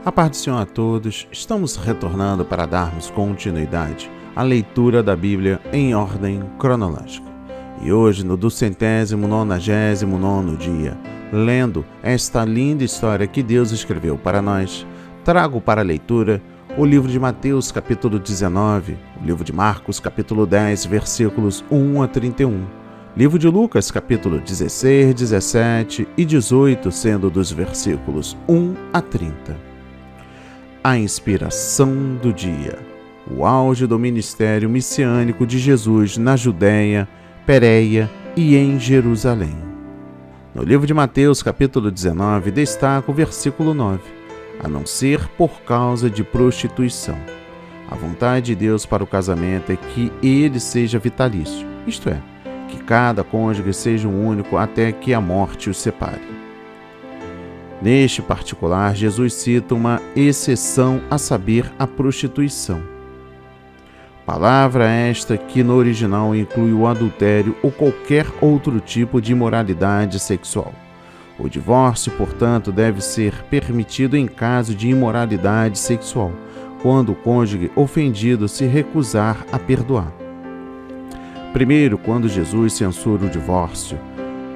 A paz do Senhor a todos, estamos retornando para darmos continuidade à leitura da Bíblia em ordem cronológica. E hoje, no 299º dia, lendo esta linda história que Deus escreveu para nós, trago para a leitura o livro de Mateus, capítulo 19, o livro de Marcos, capítulo 10, versículos 1 a 31, livro de Lucas, capítulo 16, 17 e 18, sendo dos versículos 1 a 30. A inspiração do dia, o auge do ministério messiânico de Jesus na Judéia, Pérea e em Jerusalém. No livro de Mateus, capítulo 19, destaca o versículo 9, a não ser por causa de prostituição. A vontade de Deus para o casamento é que ele seja vitalício, isto é, que cada cônjuge seja um único até que a morte os separe. Neste particular, Jesus cita uma exceção, a saber, a prostituição. Palavra esta que no original inclui o adultério ou qualquer outro tipo de imoralidade sexual. O divórcio, portanto, deve ser permitido em caso de imoralidade sexual, quando o cônjuge ofendido se recusar a perdoar. Primeiro, quando Jesus censura o divórcio,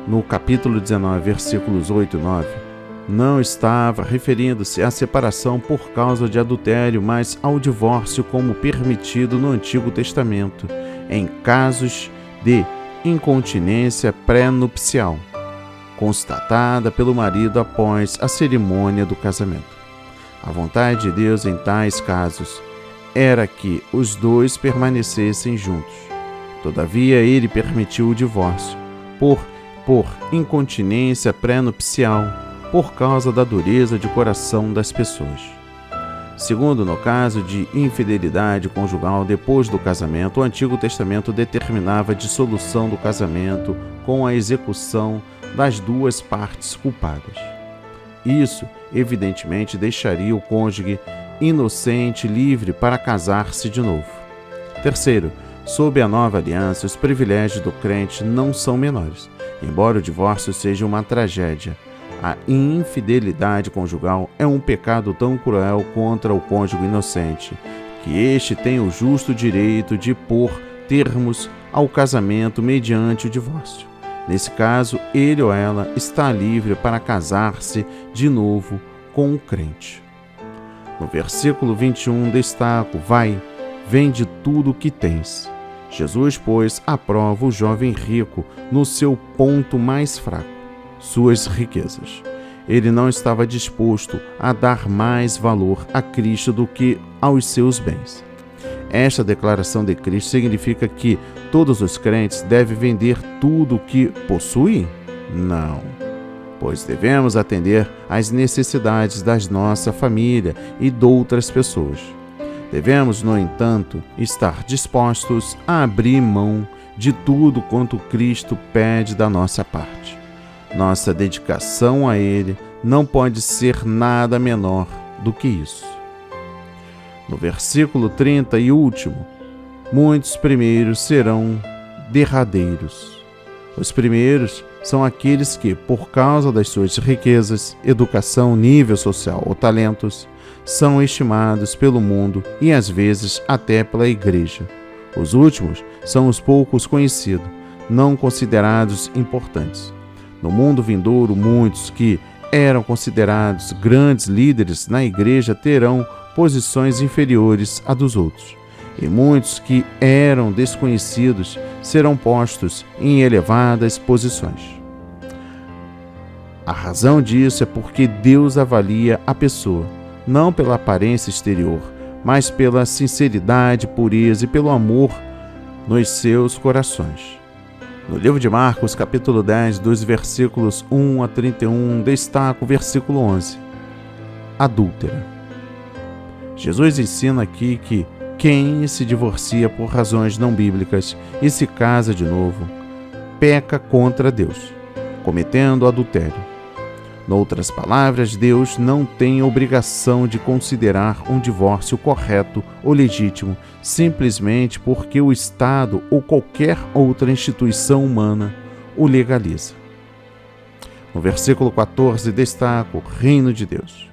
no capítulo 19, versículos 8 e 9, não estava referindo-se à separação por causa de adultério, mas ao divórcio como permitido no Antigo Testamento, em casos de incontinência pré-nupcial, constatada pelo marido após a cerimônia do casamento. A vontade de Deus em tais casos era que os dois permanecessem juntos. Todavia, ele permitiu o divórcio por incontinência pré-nupcial, por causa da dureza de coração das pessoas. Segundo, no caso de infidelidade conjugal depois do casamento, o Antigo Testamento determinava a dissolução do casamento com a execução das duas partes culpadas. Isso, evidentemente, deixaria o cônjuge inocente livre para casar-se de novo. Terceiro, sob a nova aliança, os privilégios do crente não são menores, embora o divórcio seja uma tragédia. A infidelidade conjugal é um pecado tão cruel contra o cônjuge inocente, que este tem o justo direito de pôr termos ao casamento mediante o divórcio. Nesse caso, ele ou ela está livre para casar-se de novo com o crente. No versículo 21, destaco: vai, vende tudo o que tens. Jesus, pois, aprova o jovem rico no seu ponto mais fraco, suas riquezas. Ele não estava disposto a dar mais valor a Cristo do que aos seus bens. Esta declaração de Cristo significa que todos os crentes devem vender tudo o que possuem? Não, pois devemos atender às necessidades da nossa família e de outras pessoas. Devemos, no entanto, estar dispostos a abrir mão de tudo quanto Cristo pede da nossa parte. Nossa dedicação a Ele não pode ser nada menor do que isso. No versículo 30 e último, muitos primeiros serão derradeiros. Os primeiros são aqueles que, por causa das suas riquezas, educação, nível social ou talentos, são estimados pelo mundo e às vezes até pela igreja. Os últimos são os poucos conhecidos, não considerados importantes. No mundo vindouro, muitos que eram considerados grandes líderes na igreja terão posições inferiores à dos outros, e muitos que eram desconhecidos serão postos em elevadas posições. A razão disso é porque Deus avalia a pessoa, não pela aparência exterior, mas pela sinceridade, pureza e pelo amor nos seus corações. No livro de Marcos, capítulo 10, dos versículos 1 a 31, destaca o versículo 11. Adúltera. Jesus ensina aqui que quem se divorcia por razões não bíblicas e se casa de novo, peca contra Deus, cometendo adultério. Noutras palavras, Deus não tem obrigação de considerar um divórcio correto ou legítimo simplesmente porque o Estado ou qualquer outra instituição humana o legaliza. No versículo 14 destaca o reino de Deus.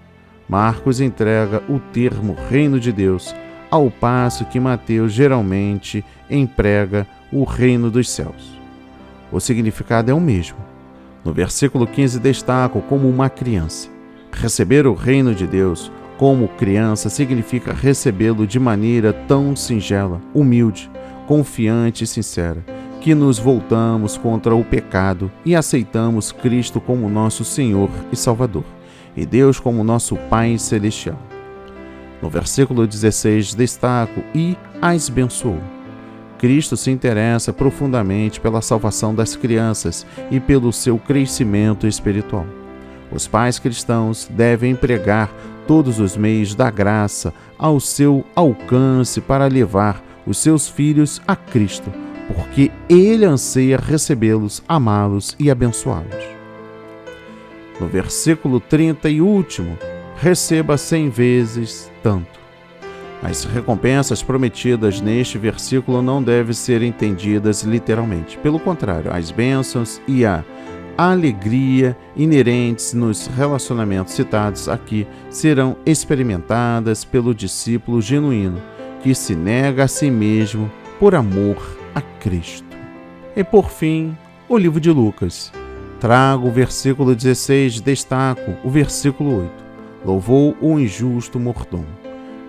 Marcos entrega o termo reino de Deus, ao passo que Mateus geralmente emprega o reino dos céus. O significado é o mesmo. No versículo 15 destaco como uma criança. Receber o reino de Deus como criança significa recebê-lo de maneira tão singela, humilde, confiante e sincera, que nos voltamos contra o pecado e aceitamos Cristo como nosso Senhor e Salvador, e Deus como nosso Pai Celestial. No versículo 16 destaco: e as abençoou. Cristo se interessa profundamente pela salvação das crianças e pelo seu crescimento espiritual. Os pais cristãos devem empregar todos os meios da graça ao seu alcance para levar os seus filhos a Cristo, porque Ele anseia recebê-los, amá-los e abençoá-los. No versículo 30 e último, receba 100 vezes tanto. As recompensas prometidas neste versículo não devem ser entendidas literalmente. Pelo contrário, as bênçãos e a alegria inerentes nos relacionamentos citados aqui serão experimentadas pelo discípulo genuíno, que se nega a si mesmo por amor a Cristo. E por fim, o livro de Lucas. Trago o versículo 16, destaco o versículo 8. Louvou o injusto mordomo.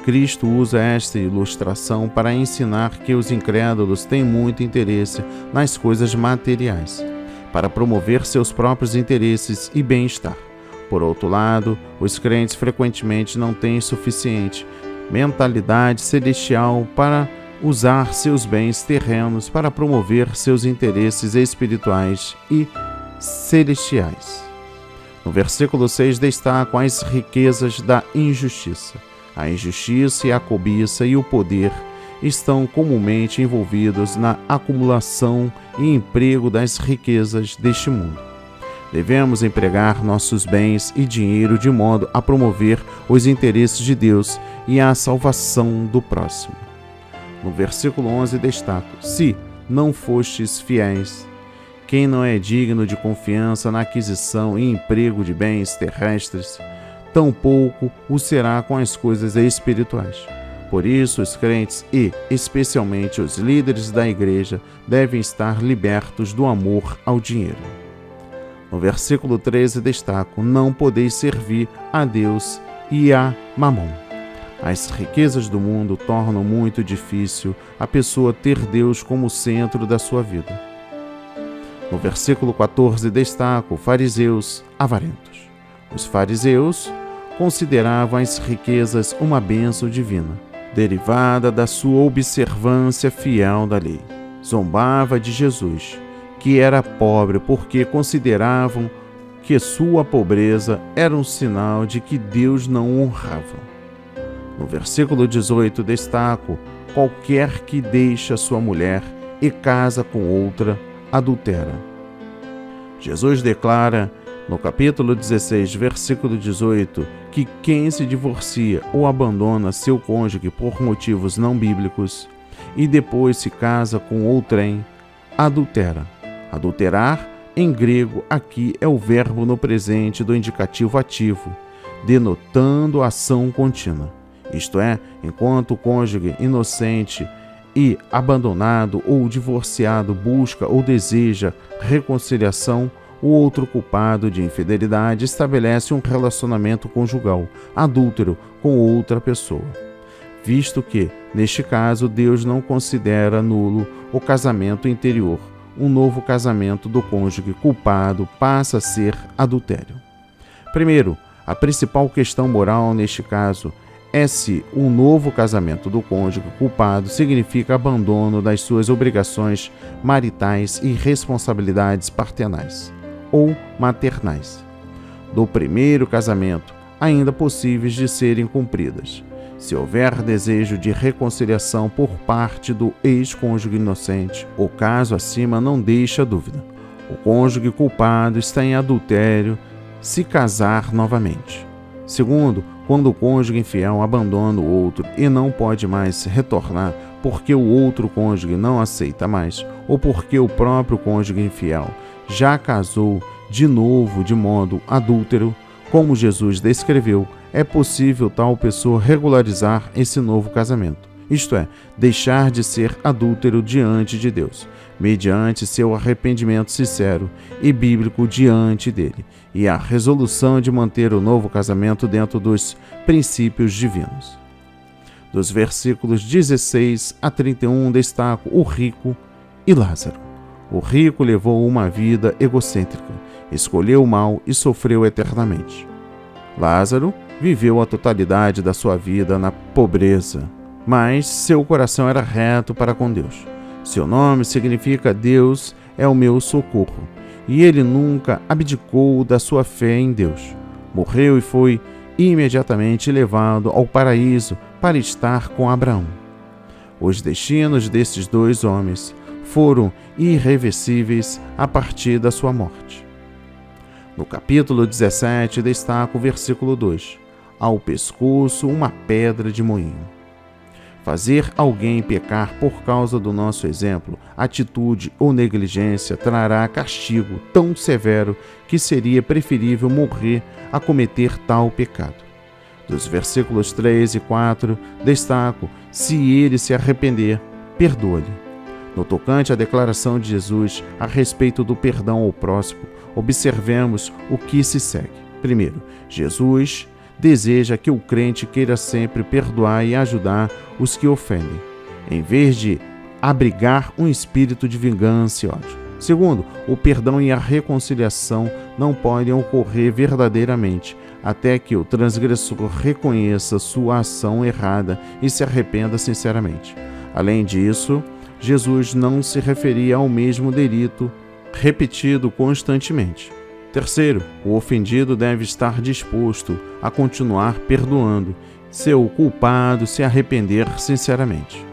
Cristo usa esta ilustração para ensinar que os incrédulos têm muito interesse nas coisas materiais, para promover seus próprios interesses e bem-estar. Por outro lado, os crentes frequentemente não têm suficiente mentalidade celestial para usar seus bens terrenos para promover seus interesses espirituais e celestiais. No versículo 6 destacam as riquezas da injustiça. A injustiça e a cobiça e o poder estão comumente envolvidos na acumulação e emprego das riquezas deste mundo. Devemos empregar nossos bens e dinheiro de modo a promover os interesses de Deus e a salvação do próximo. No versículo 11 destaco: se não fostes fiéis, quem não é digno de confiança na aquisição e emprego de bens terrestres, tampouco o será com as coisas espirituais. Por isso, os crentes e, especialmente, os líderes da igreja devem estar libertos do amor ao dinheiro. No versículo 13 destaco: não podeis servir a Deus e a Mamon. As riquezas do mundo tornam muito difícil a pessoa ter Deus como centro da sua vida. No versículo 14 destaco: fariseus avarentos. Os fariseus consideravam as riquezas uma bênção divina, derivada da sua observância fiel da lei. Zombava de Jesus, que era pobre, porque consideravam que sua pobreza era um sinal de que Deus não o honrava. No versículo 18 destaco: qualquer que deixa sua mulher e casa com outra, adultera. Jesus declara no capítulo 16, versículo 18, que quem se divorcia ou abandona seu cônjuge por motivos não bíblicos e depois se casa com outrem, adultera. Adulterar, em grego, aqui é o verbo no presente do indicativo ativo, denotando ação contínua. Isto é, enquanto o cônjuge inocente e abandonado ou divorciado busca ou deseja reconciliação, o outro culpado de infidelidade estabelece um relacionamento conjugal, adúltero, com outra pessoa. Visto que, neste caso, Deus não considera nulo o casamento interior, um novo casamento do cônjuge culpado passa a ser adultério. Primeiro, a principal questão moral neste caso é se um novo casamento do cônjuge culpado significa abandono das suas obrigações maritais e responsabilidades paternais ou maternais do primeiro casamento, ainda possíveis de serem cumpridas. Se houver desejo de reconciliação por parte do ex-cônjuge inocente, o caso acima não deixa dúvida. O cônjuge culpado está em adultério se casar novamente. Segundo, quando o cônjuge infiel abandona o outro e não pode mais retornar porque o outro cônjuge não aceita mais, ou porque o próprio cônjuge infiel já casou de novo de modo adúltero, Como Jesus descreveu, é possível tal pessoa regularizar esse novo casamento, isto é, deixar de ser adúltero diante de Deus, mediante seu arrependimento sincero e bíblico diante dele, e a resolução de manter o novo casamento dentro dos princípios divinos. Dos versículos 16 a 31 destaco o rico e Lázaro. O rico levou uma vida egocêntrica, escolheu o mal e sofreu eternamente. Lázaro viveu a totalidade da sua vida na pobreza, mas seu coração era reto para com Deus. Seu nome significa Deus é o meu socorro, e ele nunca abdicou da sua fé em Deus. Morreu e foi imediatamente levado ao paraíso para estar com Abraão. Os destinos desses dois homens foram irreversíveis a partir da sua morte. No capítulo 17, destaca o versículo 2. Ao pescoço uma pedra de moinho. Fazer alguém pecar por causa do nosso exemplo, atitude ou negligência trará castigo tão severo que seria preferível morrer a cometer tal pecado. Dos versículos 3 e 4, destaco: se ele se arrepender, perdoa-lhe. No tocante à declaração de Jesus a respeito do perdão ao próximo, observemos o que se segue. Primeiro, Jesus deseja que o crente queira sempre perdoar e ajudar os que ofendem, em vez de abrigar um espírito de vingança e ódio. Segundo, o perdão e a reconciliação não podem ocorrer verdadeiramente até que o transgressor reconheça sua ação errada e se arrependa sinceramente. Além disso, Jesus não se referia ao mesmo delito repetido constantemente. Terceiro, o ofendido deve estar disposto a continuar perdoando se o culpado se arrepender sinceramente.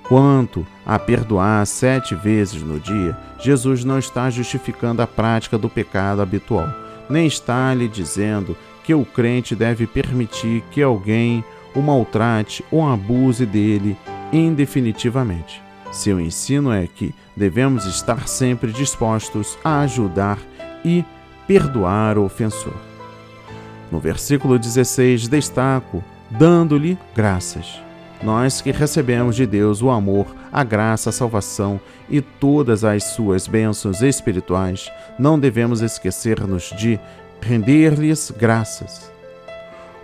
Quanto a perdoar 7 vezes no dia, Jesus não está justificando a prática do pecado habitual, nem está lhe dizendo que o crente deve permitir que alguém o maltrate ou abuse dele indefinitivamente. Seu ensino é que devemos estar sempre dispostos a ajudar e perdoar o ofensor. No versículo 16, destaco: dando-lhe graças. Nós que recebemos de Deus o amor, a graça, a salvação e todas as suas bênçãos espirituais, não devemos esquecer-nos de render-lhes graças.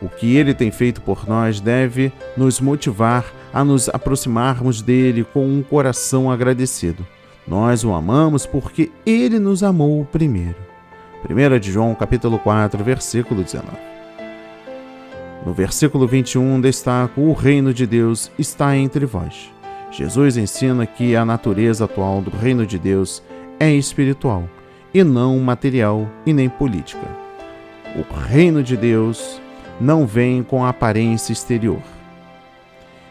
O que ele tem feito por nós deve nos motivar a nos aproximarmos dele com um coração agradecido. Nós o amamos porque ele nos amou primeiro. 1 de João, capítulo 4, versículo 19. No versículo 21, destaco: o reino de Deus está entre vós. Jesus ensina que a natureza atual do reino de Deus é espiritual, e não material e nem política. O reino de Deus não vem com a aparência exterior.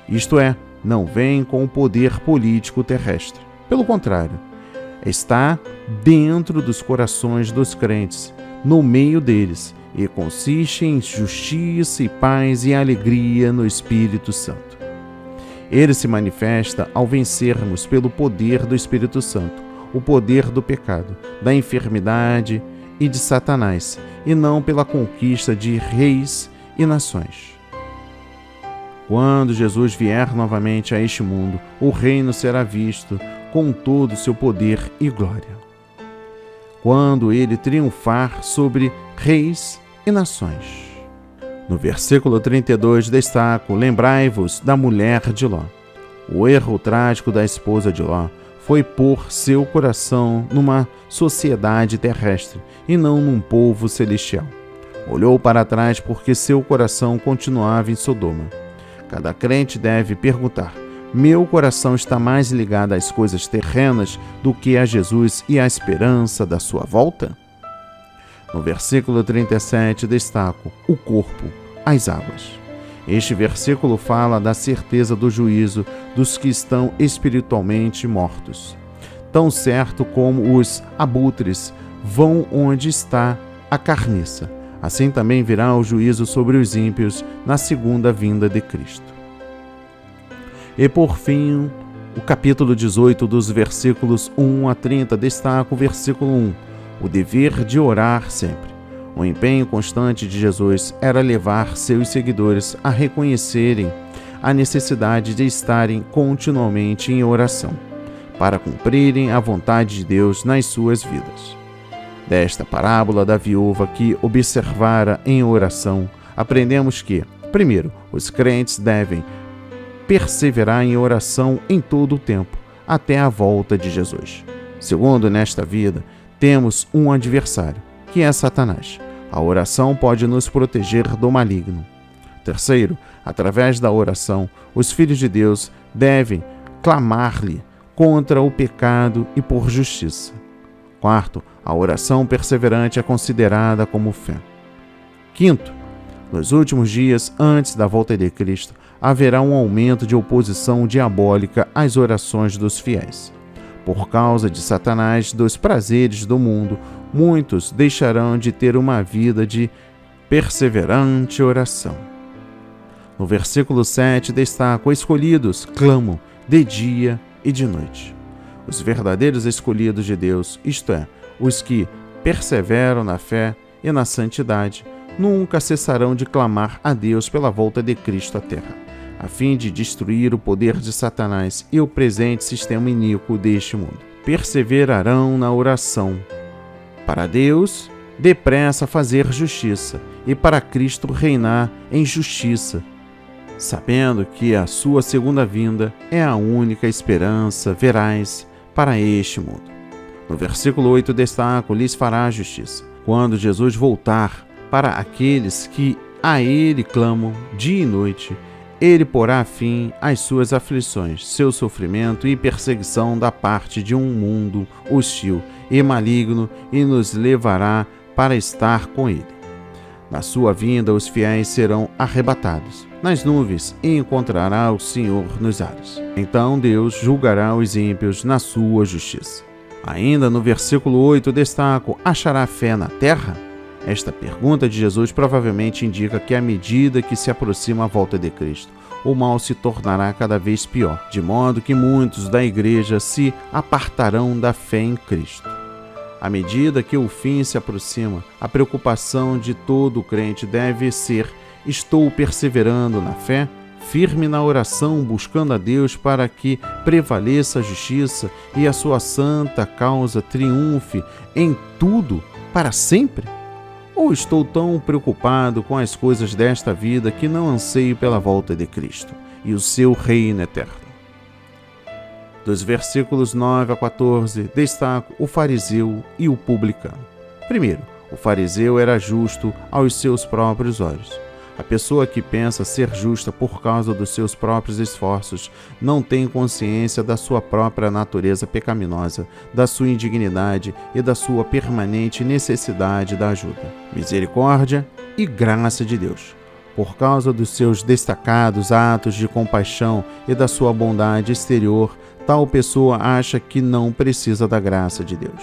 Isto é, não vem com o poder político terrestre. Pelo contrário, está dentro dos corações dos crentes, no meio deles, e consiste em justiça e paz e alegria no Espírito Santo. Ele se manifesta ao vencermos pelo poder do Espírito Santo, o poder do pecado, da enfermidade e de Satanás, e não pela conquista de reis e nações. Quando Jesus vier novamente a este mundo, o reino será visto com todo o seu poder e glória. Quando ele triunfar sobre reis e nações. No versículo 32 destaco: lembrai-vos da mulher de Ló. O erro trágico da esposa de Ló foi pôr seu coração numa sociedade terrestre e não num povo celestial. Olhou para trás porque seu coração continuava em Sodoma. Cada crente deve perguntar: meu coração está mais ligado às coisas terrenas do que a Jesus e à esperança da sua volta? No versículo 37, destaco: o corpo, as águas. Este versículo fala da certeza do juízo dos que estão espiritualmente mortos. Tão certo como os abutres vão onde está a carniça, assim também virá o juízo sobre os ímpios na segunda vinda de Cristo. E por fim, o capítulo 18, dos versículos 1 a 30, destaca o versículo 1, o dever de orar sempre. O empenho constante de Jesus era levar seus seguidores a reconhecerem a necessidade de estarem continuamente em oração, para cumprirem a vontade de Deus nas suas vidas. Desta parábola da viúva que observara em oração, aprendemos que, primeiro, os crentes devem perseverar em oração em todo o tempo, até a volta de Jesus. Segundo, nesta vida, temos um adversário, que é Satanás. A oração pode nos proteger do maligno. Terceiro, através da oração, os filhos de Deus devem clamar-lhe contra o pecado e por justiça. Quarto, a oração perseverante é considerada como fé. Quinto, nos últimos dias, antes da volta de Cristo, haverá um aumento de oposição diabólica às orações dos fiéis. Por causa de Satanás, dos prazeres do mundo, muitos deixarão de ter uma vida de perseverante oração. No versículo 7 destaca: os escolhidos clamam de dia e de noite. Os verdadeiros escolhidos de Deus, isto é, os que perseveram na fé e na santidade, nunca cessarão de clamar a Deus pela volta de Cristo à Terra, a fim de destruir o poder de Satanás e o presente sistema iníquo deste mundo. Perseverarão na oração. Para Deus, depressa fazer justiça, e para Cristo reinar em justiça, sabendo que a sua segunda vinda é a única esperança veraz para este mundo. No versículo 8 destaca: lhes fará justiça. Quando Jesus voltar para aqueles que a ele clamam dia e noite, ele porá fim às suas aflições, seu sofrimento e perseguição da parte de um mundo hostil e maligno e nos levará para estar com ele. Na sua vinda, os fiéis serão arrebatados nas nuvens e encontrará o Senhor nos ares. Então Deus julgará os ímpios na sua justiça. Ainda no versículo 8 destaco: achará fé na terra? Esta pergunta de Jesus provavelmente indica que à medida que se aproxima a volta de Cristo, o mal se tornará cada vez pior, de modo que muitos da igreja se apartarão da fé em Cristo. À medida que o fim se aproxima, a preocupação de todo crente deve ser: estou perseverando na fé, firme na oração, buscando a Deus para que prevaleça a justiça e a sua santa causa triunfe em tudo para sempre? Ou estou tão preocupado com as coisas desta vida que não anseio pela volta de Cristo e o seu reino eterno? Dos versículos 9 a 14, destaco o fariseu e o publicano. Primeiro, o fariseu era justo aos seus próprios olhos. A pessoa que pensa ser justa por causa dos seus próprios esforços não tem consciência da sua própria natureza pecaminosa, da sua indignidade e da sua permanente necessidade da ajuda, misericórdia e graça de Deus. Por causa dos seus destacados atos de compaixão e da sua bondade exterior, tal pessoa acha que não precisa da graça de Deus.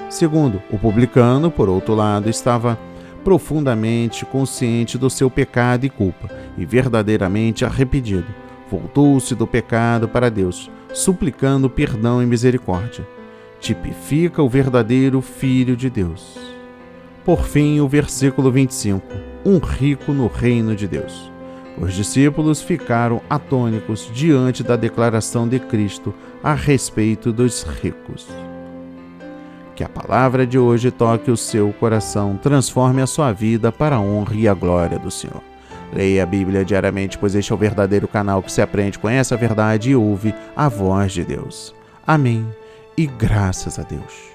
Segundo, o publicano, por outro lado, estava profundamente consciente do seu pecado e culpa e verdadeiramente arrependido. Voltou-se do pecado para Deus, suplicando perdão e misericórdia. Tipifica o verdadeiro Filho de Deus. Por fim, o versículo 25, um rico no reino de Deus. Os discípulos ficaram atônitos diante da declaração de Cristo a respeito dos ricos. Que a palavra de hoje toque o seu coração, transforme a sua vida para a honra e a glória do Senhor. Leia a Bíblia diariamente, pois este é o verdadeiro canal que se aprende, conhece a verdade e ouve a voz de Deus. Amém e graças a Deus.